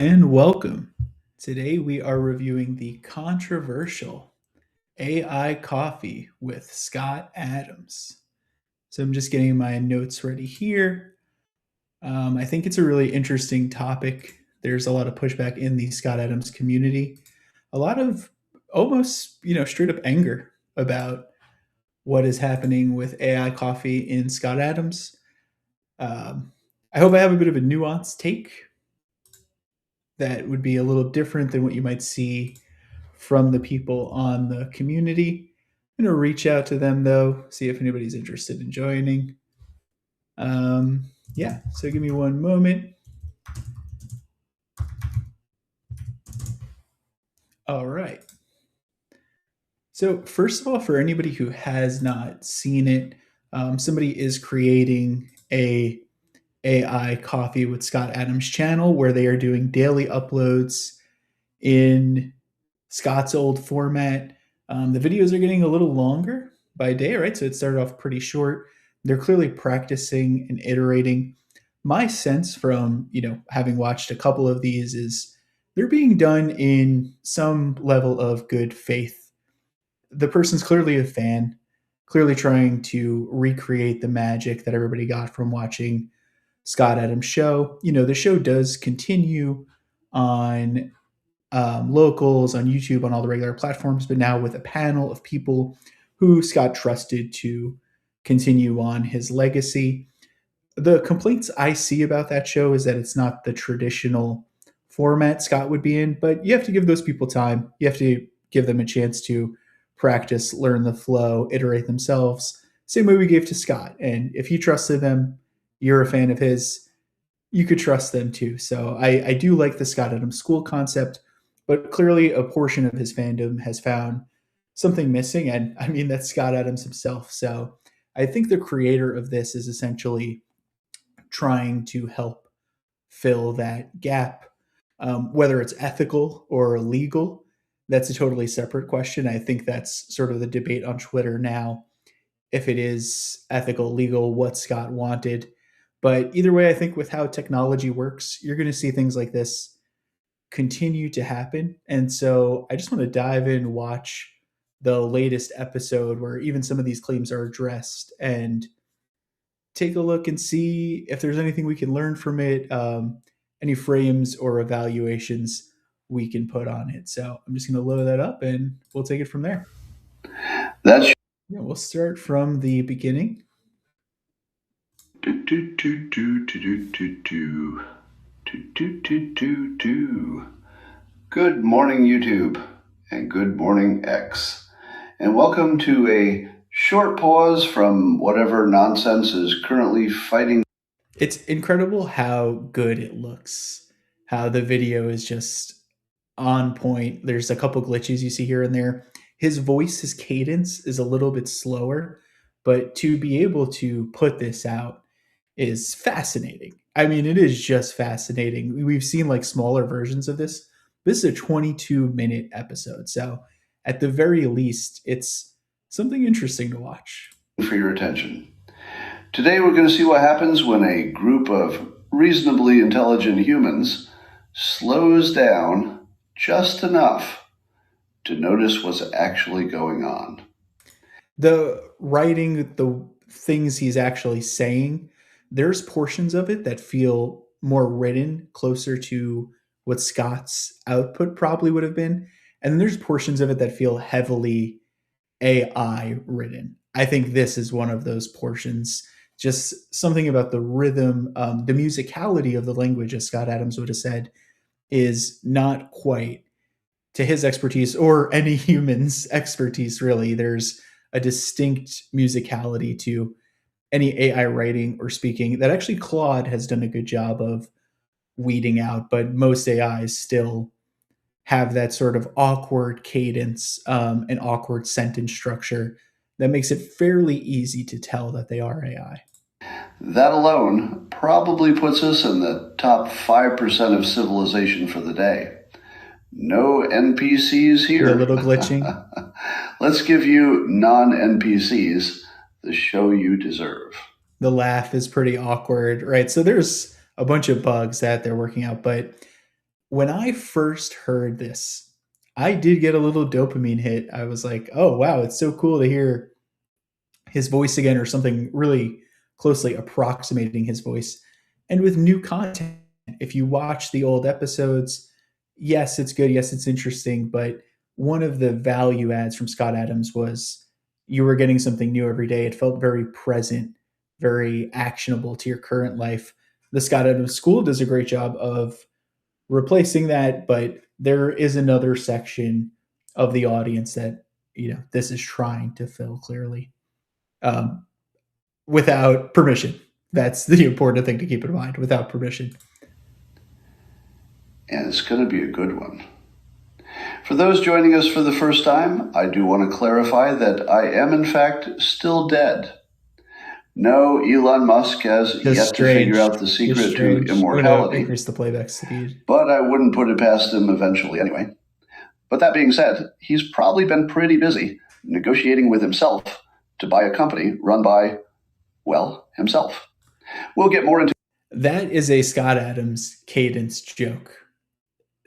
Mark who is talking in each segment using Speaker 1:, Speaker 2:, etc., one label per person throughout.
Speaker 1: And welcome. Today we are reviewing the controversial AI Coffee with Scott Adams. So I'm just getting my notes ready here. I think it's a really interesting topic. There's a lot of pushback in the Scott Adams community, a lot of almost, straight up anger about what is happening with AI coffee in Scott Adams. Um, I hope I have a bit of a nuanced take that would be a little different than what you might see from the people on the community. I'm going to reach out to them though, see if anybody's interested in joining. Yeah, so give me one moment. All right. So, first of all, for anybody who has not seen it, somebody is creating a AI Coffee with Scott Adams channel where they are doing daily uploads in Scott's old format. The videos are getting a little longer by day, right? So it started off pretty short. They're clearly practicing and iterating. My sense from, having watched a couple of these is they're being done in some level of good faith. The person's clearly a fan, clearly trying to recreate the magic that everybody got from watching Scott Adams' show. The show does continue on locals, on YouTube, on all the regular platforms, but now with a panel of people who Scott trusted to continue on his legacy. The complaints I see about that show is that it's not the traditional format Scott would be in, but you have to give those people time. You have to give them a chance to practice, learn the flow, iterate themselves. Same way we gave to Scott. And if you trusted them, you're a fan of his, you could trust them too. So I do like the Scott Adams school concept, but clearly a portion of his fandom has found something missing. And I mean, that's Scott Adams himself. So I think the creator of this is essentially trying to help fill that gap. Whether it's ethical or legal, that's a totally separate question. I think that's sort of the debate on Twitter now. If it is ethical, legal, what Scott wanted. But either way, I think with how technology works, you're going to see things like this continue to happen. And so I just want to dive in, watch the latest episode where even some of these claims are addressed and take a look and see if there's anything we can learn from it, any frames or evaluations we can put on it. So I'm just going to load that up and we'll take it from there.
Speaker 2: That's
Speaker 1: Yeah, we'll start from the beginning.
Speaker 2: do do do do do do do do do do do. Good morning, YouTube, and good morning, X, and welcome to a short pause from whatever nonsense is currently fighting.
Speaker 1: It's incredible how good it looks, how the video is just on point. There's a couple glitches you see here and there. His voice, his cadence is a little bit slower, but to be able to put this out is fascinating. I mean, it is just fascinating. We've seen like smaller versions of this. This is a 22-minute episode. So, at the very least, it's something interesting to watch.
Speaker 2: For your attention. Today, we're going to see what happens when a group of reasonably intelligent humans slows down just enough to notice what's actually going on.
Speaker 1: The writing, the things he's actually saying, there's portions of it that feel more written, closer to what Scott's output probably would have been. And then there's portions of it that feel heavily AI written. I think this is one of those portions. Just something about the rhythm, the musicality of the language, as Scott Adams would have said, is not quite to his expertise or any human's expertise, really. There's a distinct musicality to any AI writing or speaking that actually Claude has done a good job of weeding out, but most AIs still have that sort of awkward cadence and awkward sentence structure that makes it fairly easy to tell that they are AI.
Speaker 2: That alone probably puts us in the top 5% of civilization for the day. No NPCs
Speaker 1: The
Speaker 2: here.
Speaker 1: little glitching.
Speaker 2: Let's give you non NPCs the show you deserve.
Speaker 1: The laugh is pretty awkward, right? So there's a bunch of bugs that they're working out, but When I first heard this, I did get a little dopamine hit. I was like, "Oh wow, it's so cool to hear his voice again or something really closely approximating his voice." And with new content, if you watch the old episodes, yes, it's good, yes, it's interesting, but one of the value adds from Scott Adams was you were getting something new every day. It felt very present, very actionable to your current life. The Scott Adams School does a great job of replacing that, but there is another section of the audience that this is trying to fill clearly, um, without permission. That's the important thing to keep in mind. Without permission.
Speaker 2: And it's going to be a good one. For those joining us for the first time, I do want to clarify that I am, in fact, still dead. No, Elon Musk has yet to figure out the secret to
Speaker 1: I'm
Speaker 2: immortality.
Speaker 1: increase the playback speed.
Speaker 2: But I wouldn't put it past him eventually anyway. But that being said, he's probably been pretty busy negotiating with himself to buy a company run by, well, himself. We'll get more into
Speaker 1: that. Is a Scott Adams cadence joke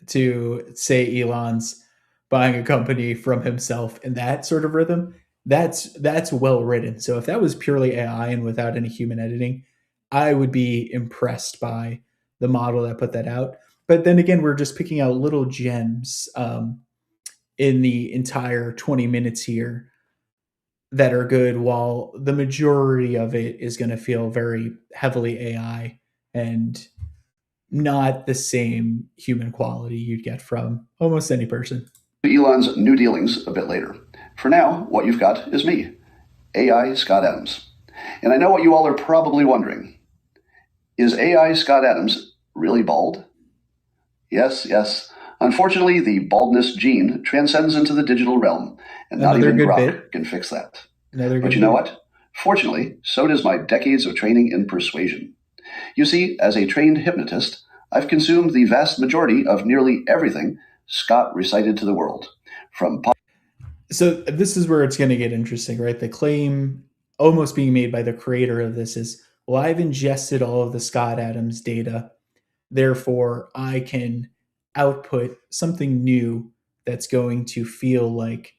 Speaker 1: to say Elon's buying a company from himself in that sort of rhythm. That's well written. So if that was purely AI and without any human editing, I would be impressed by the model that put that out. But then again, we're just picking out little gems in the entire 20 minutes here that are good, while the majority of it is going to feel very heavily AI and not the same human quality you'd get from almost any person.
Speaker 2: Elon's new dealings a bit later. For now, what you've got is me, AI Scott Adams. And I know what you all are probably wondering. Is AI Scott Adams really bald? Yes, yes. Unfortunately, the baldness gene transcends into the digital realm, and not even Grok can fix that. But you know what? Fortunately, so does my decades of training in persuasion. You see, as a trained hypnotist, I've consumed the vast majority of nearly everything Scott recited to the world.
Speaker 1: So this is where it's going to get interesting, right? The claim almost being made by the creator of this is, well, I've ingested all of the Scott Adams data, therefore I can output something new that's going to feel like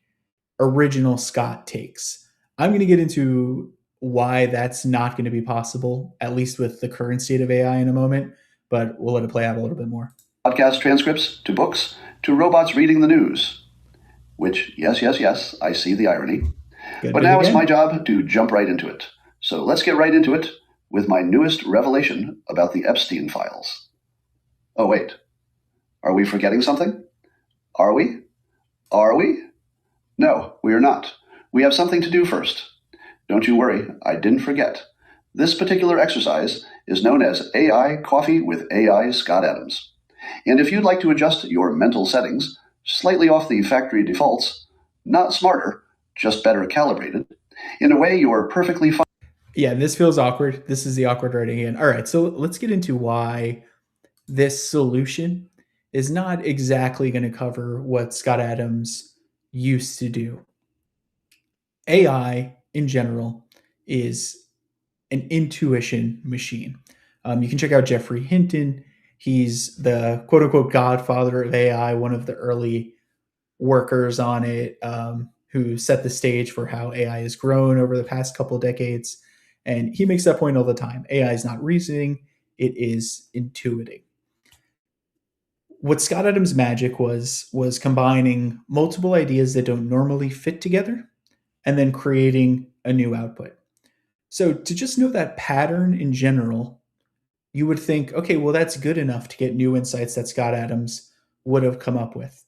Speaker 1: original Scott takes. I'm going to get into why that's not going to be possible, at least with the current state of AI, in a moment, but we'll let it play out a little bit more.
Speaker 2: Podcast transcripts to books to robots reading the news. Which, yes, yes, yes, I see the irony. But now it's my job to jump right into it. So let's get right into it with my newest revelation about the Epstein files. Oh, wait. Are we forgetting something? Are we? Are we? No, we are not. We have something to do first. Don't you worry, I didn't forget. This particular exercise is known as AI Coffee with AI Scott Adams. And if you'd like to adjust your mental settings slightly off the factory defaults, not smarter, just better calibrated, in a way you are perfectly fine.
Speaker 1: Yeah, this feels awkward. This is the awkward writing again. All right, so let's get into why this solution is not exactly going to cover what Scott Adams used to do. AI in general is an intuition machine. You can check out Jeffrey Hinton. He's the quote unquote godfather of AI, one of the early workers on it, who set the stage for how AI has grown over the past couple decades. And he makes that point all the time. AI is not reasoning, it is intuiting. What Scott Adams' magic was combining multiple ideas that don't normally fit together and then creating a new output. So to just know that pattern in general, you would think, okay, well, that's good enough to get new insights that Scott Adams would have come up with.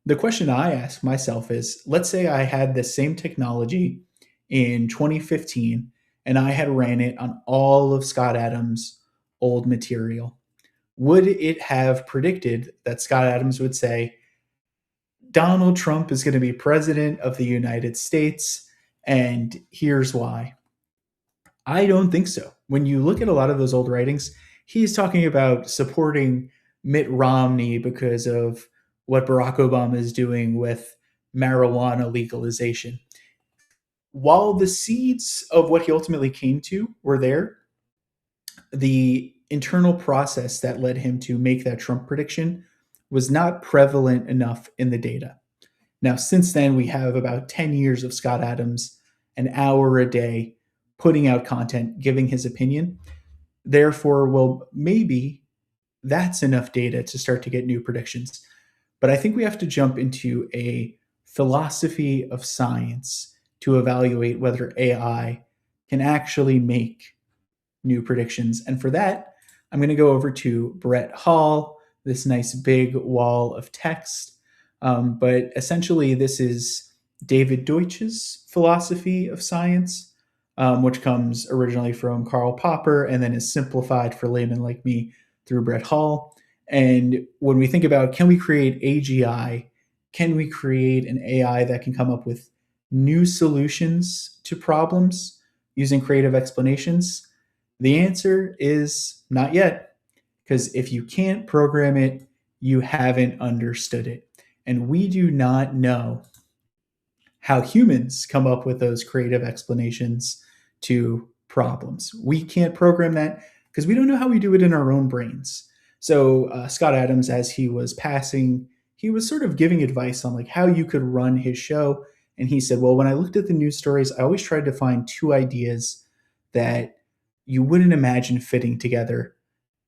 Speaker 1: The question I ask myself is, let's say I had this same technology in 2015 and I had ran it on all of Scott Adams' old material. Would it have predicted that Scott Adams would say, Donald Trump is going to be president of the United States, and here's why? I don't think so. When you look at a lot of those old writings, he's talking about supporting Mitt Romney because of what Barack Obama is doing with marijuana legalization. While the seeds of what he ultimately came to were there, the internal process that led him to make that Trump prediction was not prevalent enough in the data. Now, since then, we have about 10 years of Scott Adams, an hour a day, putting out content, giving his opinion. Therefore, well, maybe that's enough data to start to get new predictions. But I think we have to jump into a philosophy of science to evaluate whether AI can actually make new predictions. And for that, I'm going to go over to Brett Hall, this nice big wall of text. But essentially, this is David Deutsch's philosophy of science, which comes originally from Karl Popper and then is simplified for laymen like me through Brett Hall. And when we think about can we create AGI, can we create an AI that can come up with new solutions to problems using creative explanations? The answer is not yet, because if you can't program it, you haven't understood it. And we do not know how humans come up with those creative explanations to problems. We can't program that because we don't know how we do it in our own brains. So Scott Adams, as he was passing, he was sort of giving advice on like how you could run his show. And he said, well, when I looked at the news stories, I always tried to find two ideas that you wouldn't imagine fitting together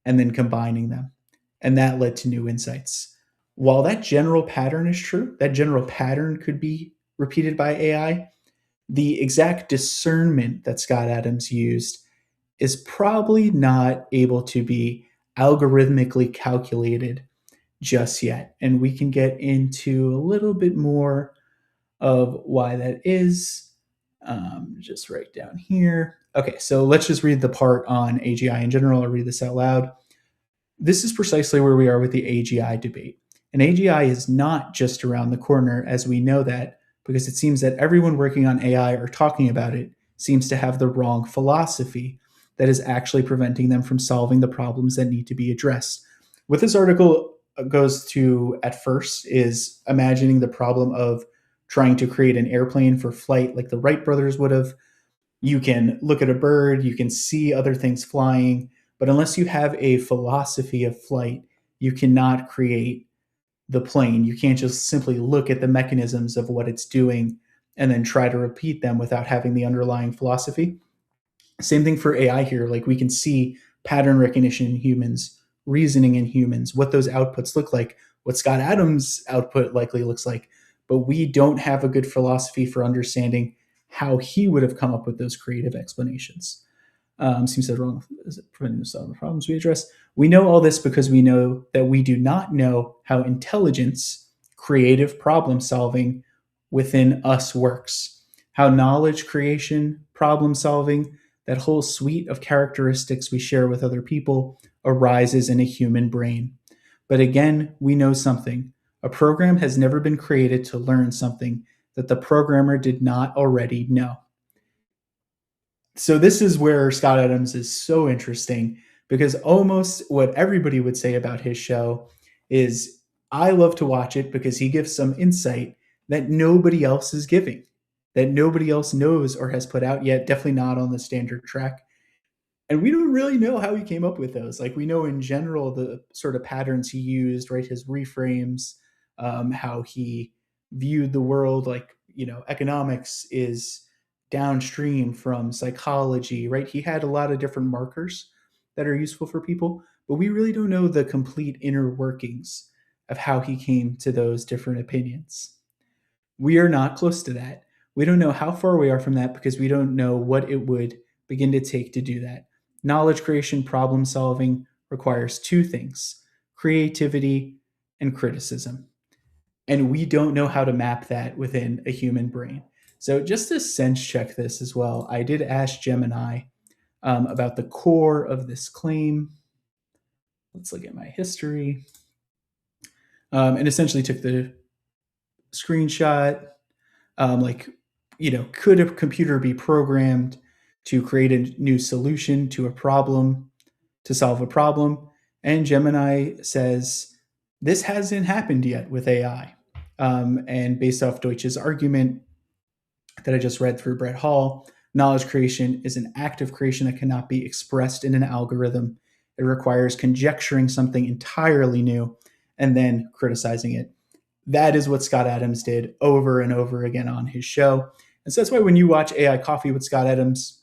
Speaker 1: and then combining them. And that led to new insights. While that general pattern is true, that general pattern could be repeated by AI, the exact discernment that Scott Adams used is probably not able to be algorithmically calculated just yet. And we can get into a little bit more of why that is. Just right down here. Okay, so let's just read the part on AGI in general. I'll read this out loud. This is precisely where we are with the AGI debate. And AGI is not just around the corner, as we know that, because it seems that everyone working on AI or talking about it seems to have the wrong philosophy that is actually preventing them from solving the problems that need to be addressed. What this article goes to at first is imagining the problem of trying to create an airplane for flight like the Wright brothers would have. You can look at a bird, you can see other things flying, but unless you have a philosophy of flight, you cannot create the plane. You can't just simply look at the mechanisms of what it's doing and then try to repeat them without having the underlying philosophy. Same thing for AI here. Like we can see pattern recognition in humans, reasoning in humans, what those outputs look like, what Scott Adams' output likely looks like. But we don't have a good philosophy for understanding how he would have come up with those creative explanations. Seems so wrong. Is it preventing us solving the problems we address? We know all this because we know that we do not know how intelligence, creative problem solving within us works, how knowledge creation, problem solving, that whole suite of characteristics we share with other people arises in a human brain. But again, we know something. A program has never been created to learn something that the programmer did not already know. So this is where Scott Adams is so interesting because almost what everybody would say about his show is I love to watch it because he gives some insight that nobody else is giving, that nobody else knows or has put out yet, definitely not on the standard track. And we don't really know how he came up with those. Like we know in general the sort of patterns he used, right? His reframes, how he viewed the world. Like economics is downstream from psychology, right? He had a lot of different markers that are useful for people, but we really don't know the complete inner workings of how he came to those different opinions. We are not close to that. We don't know how far we are from that because we don't know what it would begin to take to do that. Knowledge creation, problem solving requires two things: creativity and criticism. And we don't know how to map that within a human brain. So, just to sense check this as well, I did ask Gemini about the core of this claim. Let's look at my history. And essentially took the screenshot. Like, could a computer be programmed to create a new solution to a problem, to solve a problem? And Gemini says, this hasn't happened yet with AI. And based off Deutsch's argument that I just read through Brett Hall, knowledge creation is an act of creation that cannot be expressed in an algorithm. It requires conjecturing something entirely new and then criticizing it. That is what Scott Adams did over and over again on his show. And so that's why when you watch AI Coffee with Scott Adams,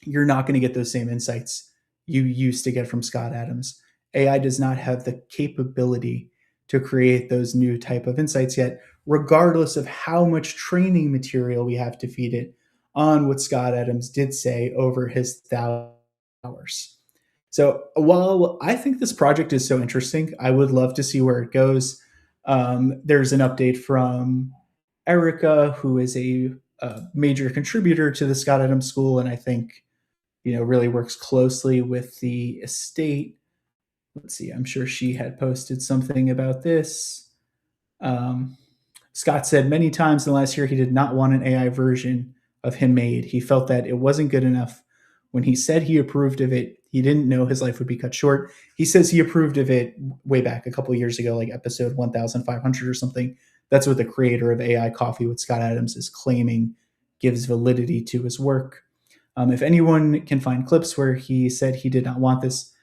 Speaker 1: you're not going to get those same insights you used to get from Scott Adams. AI does not have the capability to create those new type of insights yet, regardless of how much training material we have to feed it on what Scott Adams did say over his 1,000 hours. So while I think this project is so interesting, I would love to see where it goes. There's an update from Erica, who is a major contributor to the Scott Adams School, and I think really works closely with the estate. Let's see, I'm sure she had posted something about this. Um, Scott said many times in the last year he did not want an AI version of him made. He felt that it wasn't good enough. When he said he approved of it, he didn't know his life would be cut short. He says he approved of it way back a couple of years ago, like episode 1500 or something. That's what the creator of AI Coffee with Scott Adams is claiming gives validity to his work. If anyone can find clips where he said he did not want this,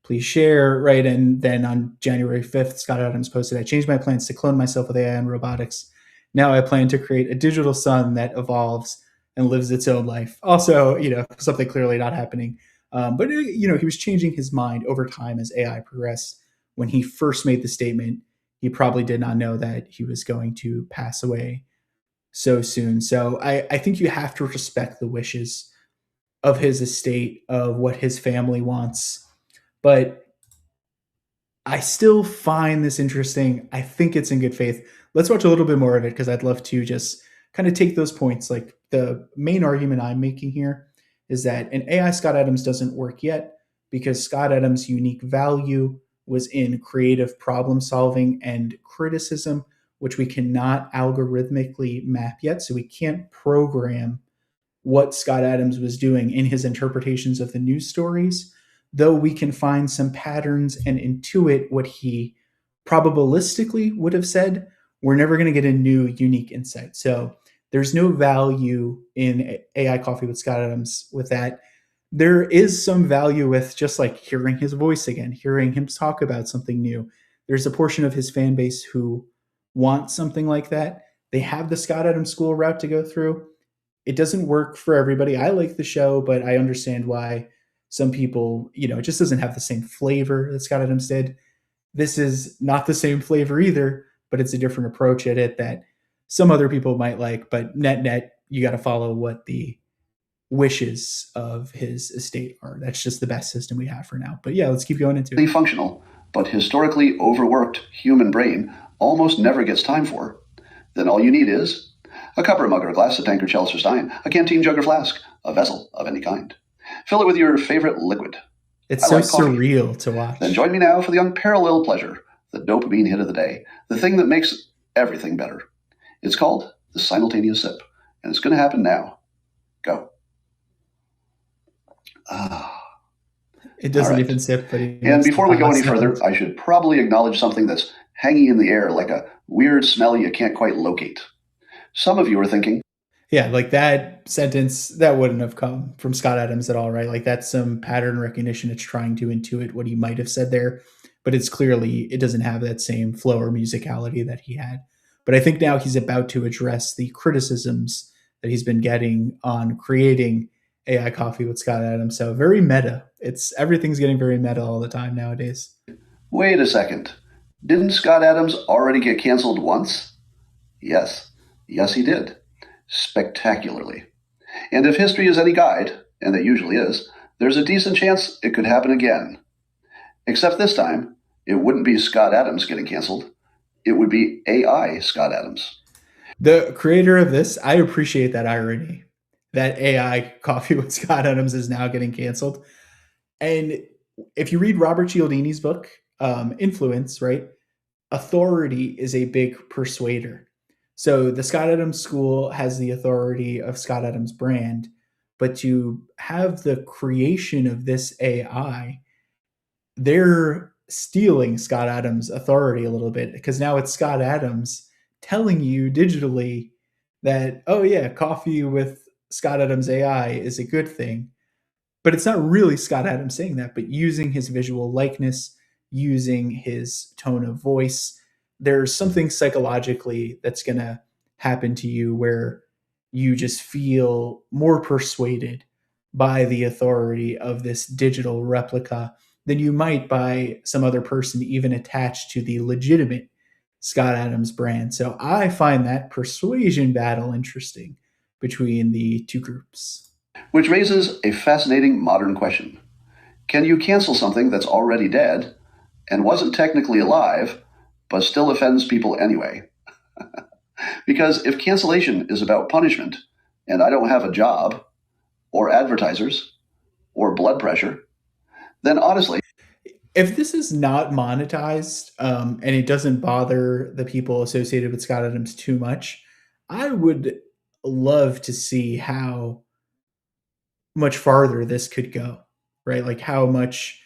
Speaker 1: please share, right? And then on January 5th, Scott Adams posted, I changed my plans to clone myself with AI and robotics. Now I plan to create a digital son that evolves and lives its own life. Also, something clearly not happening. But, he was changing his mind over time as AI progressed. When he first made the statement, he probably did not know that he was going to pass away so soon. So I think you have to respect the wishes of his estate, of what his family wants. But I still find this interesting. I think it's in good faith. Let's watch a little bit more of it because I'd love to just kind of take those points. Like the main argument I'm making here is that an AI Scott Adams doesn't work yet because Scott Adams' unique value was in creative problem solving and criticism, which we cannot algorithmically map yet. So we can't program what Scott Adams was doing in his interpretations of the news stories, though we can find some patterns and intuit what he probabilistically would have said. We're never going to get a new, unique insight. So there's no value in AI Coffee with Scott Adams with that. There is some value with just like hearing his voice again, hearing him talk about something new. There's a portion of his fan base who want something like that. They have the Scott Adams School route to go through. It doesn't work for everybody. I like the show, but I understand why some people, it just doesn't have the same flavor that Scott Adams did. This is not the same flavor either, but it's a different approach at it that some other people might like. But net, you got to follow what the wishes of his estate are. That's just the best system we have for now. But yeah, let's keep going into it.
Speaker 2: Functional, but historically overworked human brain almost never gets time for. Then all you need is a cup or a mug or a glass, a tankard, chalice or stein, a canteen, jug or flask, a vessel of any kind. Fill it with your favorite liquid.
Speaker 1: It's so surreal to watch.
Speaker 2: Then join me now for the unparalleled pleasure, the dopamine hit of the day, the thing that makes everything better. It's called the simultaneous sip, and it's going to happen now. Go.
Speaker 1: It doesn't even sip, but
Speaker 2: and before we go any further, I should probably acknowledge something that's hanging in the air like a weird smell you can't quite locate. Some of you are thinking,
Speaker 1: yeah, like that sentence, that wouldn't have come from Scott Adams at all, right? Like that's some pattern recognition. It's trying to intuit what he might have said there, but it doesn't have that same flow or musicality that he had. But I think now he's about to address the criticisms that he's been getting on creating AI Coffee with Scott Adams. So very meta. Everything's getting very meta all the time nowadays.
Speaker 2: Wait a second. Didn't Scott Adams already get canceled once? Yes, he did. Spectacularly. And if history is any guide, and it usually is, there's a decent chance it could happen again. Except this time, it wouldn't be Scott Adams getting canceled. It would be AI Scott Adams.
Speaker 1: The creator of this, I appreciate that irony. That AI Coffee with Scott Adams is now getting canceled. And if you read Robert Cialdini's book, Influence, right? Authority is a big persuader. So the Scott Adams School has the authority of Scott Adams brand, but to have the creation of this AI, they're stealing Scott Adams' authority a little bit because now it's Scott Adams telling you digitally that, oh yeah, coffee with Scott Adams AI is a good thing. But it's not really Scott Adams saying that, but using his visual likeness, using his tone of voice, there's something psychologically that's going to happen to you where you just feel more persuaded by the authority of this digital replica than you might by some other person even attached to the legitimate Scott Adams brand. So I find that persuasion battle interesting between the two groups.
Speaker 2: Which raises a fascinating modern question. Can you cancel something that's already dead and wasn't technically alive, but still offends people anyway? Because if cancellation is about punishment, and I don't have a job, or advertisers, or blood pressure, then honestly,
Speaker 1: If this is not monetized and it doesn't bother the people associated with Scott Adams too much, I would love to see how much farther this could go, right? Like how much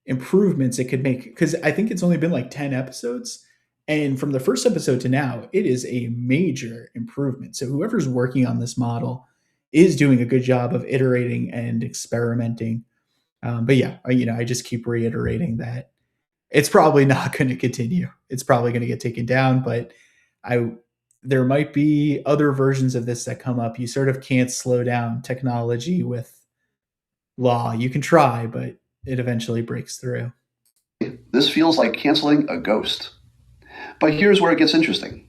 Speaker 1: improvements it could make. Because I think it's only been like 10 episodes. And from the first episode to now, it is a major improvement. So whoever's working on this model is doing a good job of iterating and experimenting. But yeah, I just keep reiterating that it's probably not going to continue. It's probably going to get taken down, but I there might be other versions of this that come up. You sort of can't slow down technology with law. You can try, but it eventually breaks through.
Speaker 2: this feels like canceling a ghost. But here's where it gets interesting.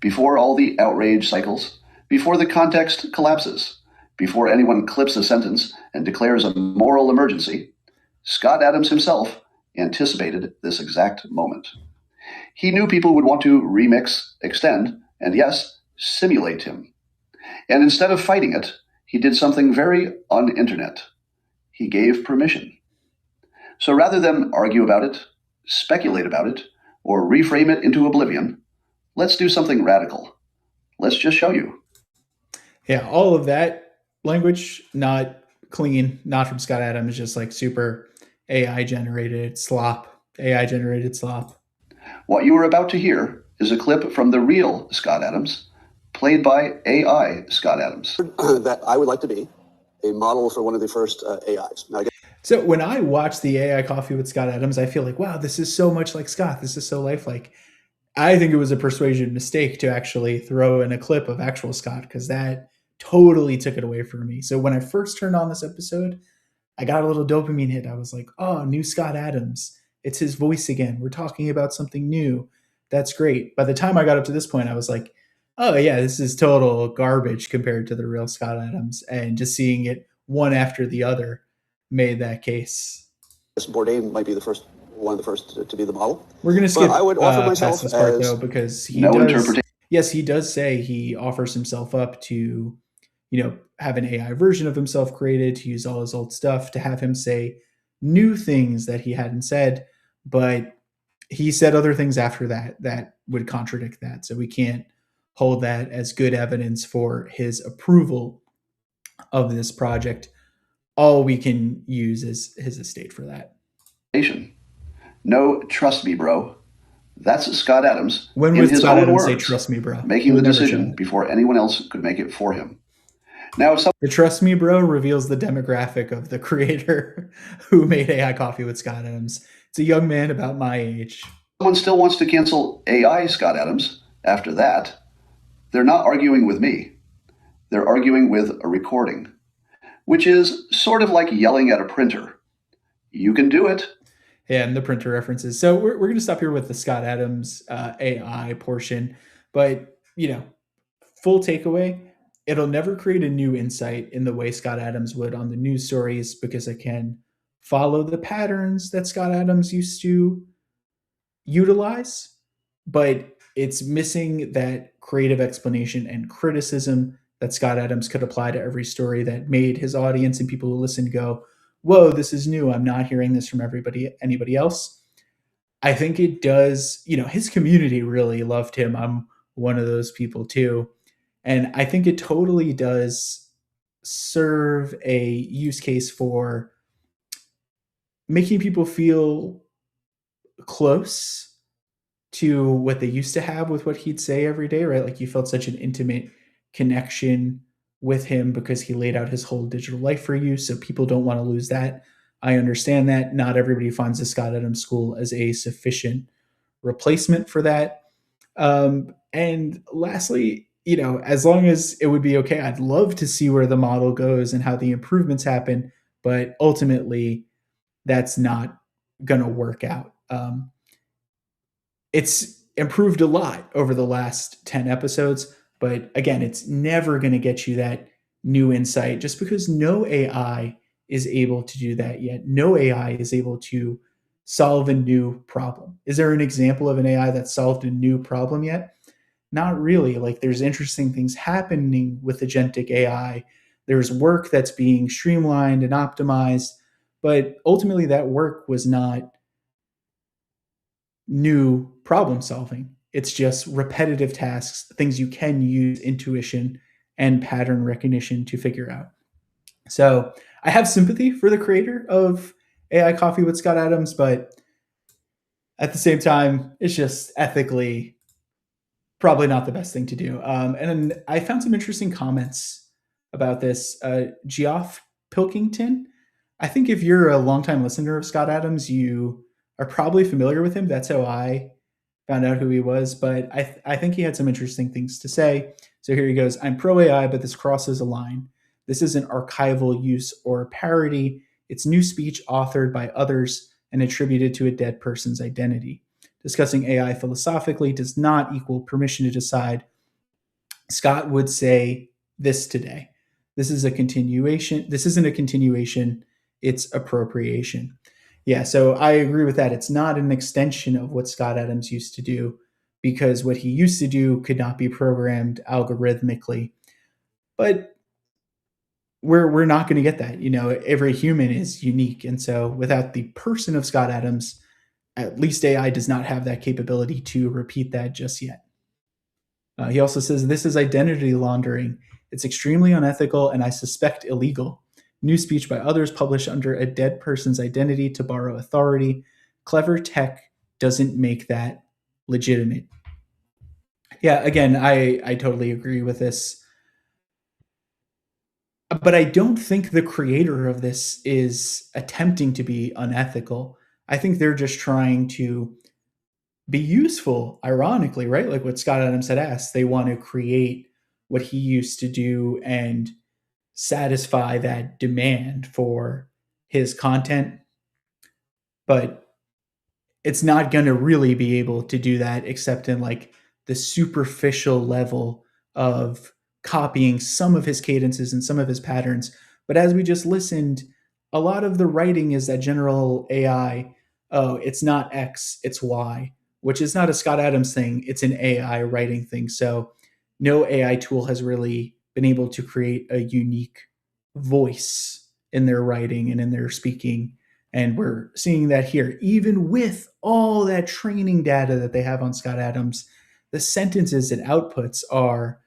Speaker 2: Before all the outrage cycles, before the context collapses, before anyone clips a sentence and declares a moral emergency, Scott Adams himself anticipated this exact moment. He knew people would want to remix, extend, and yes, simulate him. And instead of fighting it, he did something very un-internet. He gave permission. So rather than argue about it, speculate about it, or reframe it into oblivion, let's do something radical. Let's just show you.
Speaker 1: Yeah, all of that language not clean, not from Scott Adams, just like super AI generated slop. AI generated slop.
Speaker 2: What you are about to hear is a clip from the real Scott Adams, played by AI Scott Adams.
Speaker 3: That I would like to be a model for one of the first AIs. Now,
Speaker 1: So when I watch the AI Coffee with Scott Adams, I feel like, wow, this is so much like Scott. This is so lifelike. I think it was a persuasion mistake to actually throw in a clip of actual Scott because that totally took it away from me. So when I first turned on this episode, I got a little dopamine hit. I was like, oh, new Scott Adams. It's his voice again. We're talking about something new. That's great. By the time I got up to this point, I was like, oh, yeah, this is total garbage compared to the real Scott Adams. And just seeing it one after the other made that case.
Speaker 3: Bourdain might be one of the first to be the model.
Speaker 1: We're going to skip
Speaker 3: I would offer myself
Speaker 1: past this part,
Speaker 3: as
Speaker 1: though, because he does say he offers himself up to, have an AI version of himself created, to use all his old stuff, to have him say new things that he hadn't said. But he said other things after that would contradict that. So we can't hold that as good evidence for his approval of this project. All we can use is his estate for that.
Speaker 2: No, trust me, bro. That's Scott Adams
Speaker 1: When
Speaker 2: in
Speaker 1: would
Speaker 2: his
Speaker 1: Scott
Speaker 2: own
Speaker 1: Adams say,
Speaker 2: words,
Speaker 1: trust me, bro?
Speaker 2: making the decision before anyone else could make it for him. Now, if
Speaker 1: The trust me, bro reveals the demographic of the creator who made AI Coffee with Scott Adams. It's a young man about my age.
Speaker 2: someone still wants to cancel AI Scott Adams after that, they're not arguing with me. They're arguing with a recording, which is sort of like yelling at a printer. You can do it.
Speaker 1: Yeah, and the printer references. So we're going to stop here with the Scott Adams AI portion. But, full takeaway, it'll never create a new insight in the way Scott Adams would on the news stories because it can follow the patterns that Scott Adams used to utilize, but it's missing that creative explanation and criticism that Scott Adams could apply to every story that made his audience and people who listen go, whoa, this is new. I'm not hearing this from anybody else. I think it does, his community really loved him. I'm one of those people too. And I think it totally does serve a use case for making people feel close to what they used to have with what he'd say every day, right? Like you felt such an intimate connection with him because he laid out his whole digital life for you. So people don't want to lose that. I understand that not everybody finds the Scott Adams School as a sufficient replacement for that. And lastly, as long as it would be okay, I'd love to see where the model goes and how the improvements happen. But ultimately, that's not going to work out. It's improved a lot over the last 10 episodes, but again, it's never going to get you that new insight just because no AI is able to do that yet. No AI is able to solve a new problem. Is there an example of an AI that solved a new problem yet? Not really. Like, there's interesting things happening with agentic AI. There's work that's being streamlined and optimized, but ultimately that work was not new problem solving. It's just repetitive tasks, things you can use intuition and pattern recognition to figure out. So I have sympathy for the creator of AI Coffee with Scott Adams, but at the same time, it's just ethically probably not the best thing to do. And I found some interesting comments about this. Geoff Pilkington, I think if you're a longtime listener of Scott Adams, you are probably familiar with him. That's how I found out who he was. But I think he had some interesting things to say. So here he goes. I'm pro AI, but this crosses a line. This isn't archival use or parody. It's new speech authored by others and attributed to a dead person's identity. Discussing AI philosophically does not equal permission to decide. Scott would say this today. This is a continuation. This isn't a continuation, it's appropriation. Yeah, so I agree with that. It's not an extension of what Scott Adams used to do because what he used to do could not be programmed algorithmically. But we're not going to get that. Every human is unique. And so without the person of Scott Adams, at least AI does not have that capability to repeat that just yet. He also says this is identity laundering. It's extremely unethical and I suspect illegal. New speech by others published under a dead person's identity to borrow authority. Clever tech doesn't make that legitimate. Yeah, again, I totally agree with this. But I don't think the creator of this is attempting to be unethical. I think they're just trying to be useful, ironically, right? Like what Scott Adams had asked. They want to create what he used to do and satisfy that demand for his content. But it's not going to really be able to do that except in like the superficial level of copying some of his cadences and some of his patterns. But as we just listened, a lot of the writing is that general AI, oh, it's not X, it's Y, which is not a Scott Adams thing. It's an AI writing thing. So no AI tool has really been able to create a unique voice in their writing and in their speaking. And we're seeing that here, even with all that training data that they have on Scott Adams, the sentences and outputs are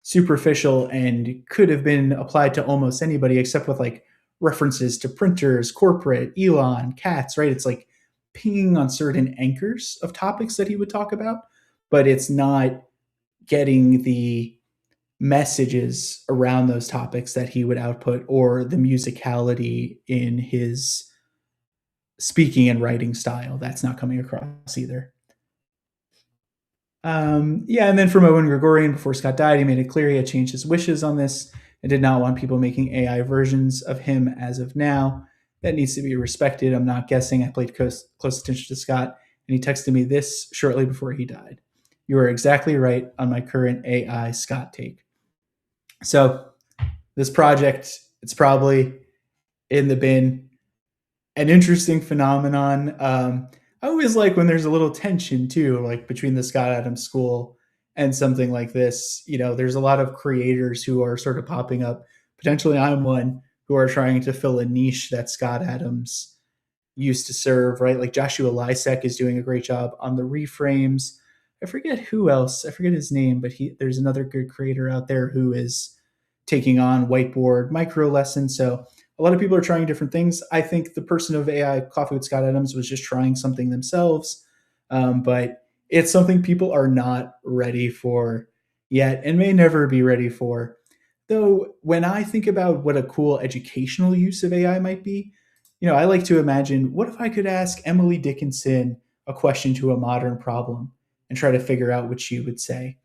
Speaker 1: superficial and could have been applied to almost anybody except with like references to printers, corporate, Elon, cats, right? It's like pinging on certain anchors of topics that he would talk about, but it's not getting the messages around those topics that he would output or the musicality in his speaking and writing style. That's not coming across either. Yeah, and then from Owen Gregorian, before Scott died, he made it clear he had changed his wishes on this and did not want people making AI versions of him as of now. That needs to be respected. I'm not guessing. I played close attention to Scott, and he texted me this shortly before he died. You are exactly right on my current AI Scott take. So this project, it's probably in the bin. An interesting phenomenon. I always like when there's a little tension too, like between the Scott Adams School and something like this. There's a lot of creators who are sort of popping up. Potentially, I'm one who are trying to fill a niche that Scott Adams used to serve, right? Like Joshua Lysek is doing a great job on the reframes. I forget who else. I forget his name, but there's another good creator out there who is taking on whiteboard micro lessons. So a lot of people are trying different things. I think the person of AI Coffee with Scott Adams was just trying something themselves, but it's something people are not ready for yet and may never be ready for. Though when I think about what a cool educational use of AI might be, I like to imagine, what if I could ask Emily Dickinson a question to a modern problem and try to figure out what she would say?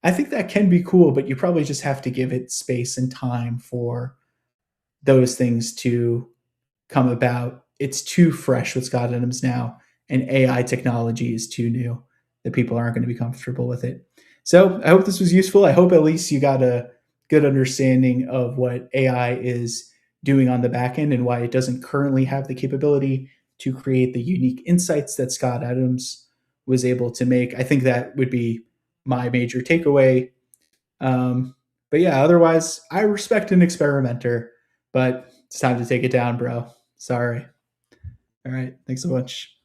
Speaker 1: I think that can be cool, but you probably just have to give it space and time for those things to come about. It's too fresh with Scott Adams now, and AI technology is too new that people aren't going to be comfortable with it. So I hope this was useful. I hope at least you got a good understanding of what AI is doing on the back end and why it doesn't currently have the capability to create the unique insights that Scott Adams was able to make. I think that would be my major takeaway. But yeah, otherwise, I respect an experimenter, but it's time to take it down, bro. Sorry. All right. Thanks so much.